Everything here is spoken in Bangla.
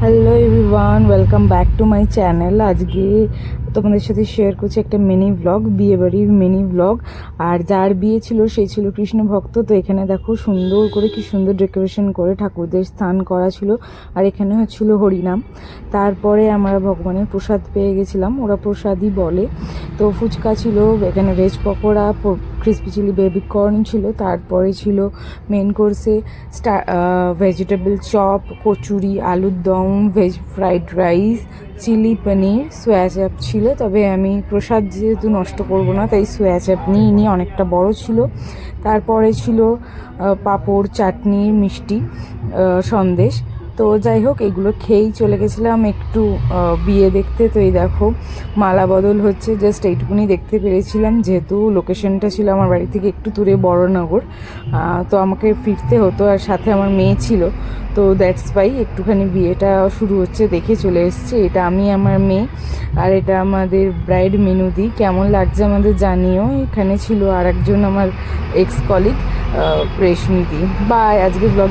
Hello everyone, welcome back to my channel. আজকে তোমাদের সাথে শেয়ার করছি একটা মিনি ব্লগ, বিয়েবাড়ির মিনি ব্লগ। আর যার বিয়ে ছিল সে ছিল কৃষ্ণ ভক্ত। তো এখানে দেখো সুন্দর করে কি সুন্দর ডেকোরেশন করে ঠাকুরদের স্থান করা ছিল। আর এখানে হচ্ছিল হরিনাম। তারপরে আমরা ভগবানের প্রসাদ পেয়ে গেছিলাম, ওরা প্রসাদই বলে। তো ফুচকা ছিল, এখানে veg pakora, crispy chilli baby corn ছিল। তারপরে ছিল মেন কোর্সে ভেজিটেবল চপ, কচুরি, আলুর দম, ভেজ ফ্রাইড রাইস, চিলি পনির, সোয়া চাপ ছিল। তবে আমি প্রসাদ যেহেতু নষ্ট করব না, তাই সোয়া চাপ নিয়ে অনেকটা বড় ছিল। তারপরে ছিল পাঁপড়, চাটনি, মিষ্টি, সন্দেশ। তো যাই হোক, এগুলো খেয়েই চলে গেছিলাম একটু বিয়ে দেখতে। তো এই দেখো মালা বদল হচ্ছে, জাস্ট এইটুকুনি দেখতে পেরেছিলাম, যেহেতু লোকেশনটা ছিল আমার বাড়ি থেকে একটু দূরে, বড়নগর। তো আমাকে ফিরতে হতো, আর সাথে আমার মেয়ে ছিল। তো দ্যাটস ওয়াই একটুখানি বিয়েটা শুরু হচ্ছে দেখে চলে এসেছি। এটা আমি, আমার মেয়ে, আর এটা আমাদের ব্রাইড মিনুদি। কেমন লাগছে আমাদের জানিও। এখানে ছিল আর একজন আমার এক্স কলিগ রেশমিদি। বাই, আজকে ব্লগ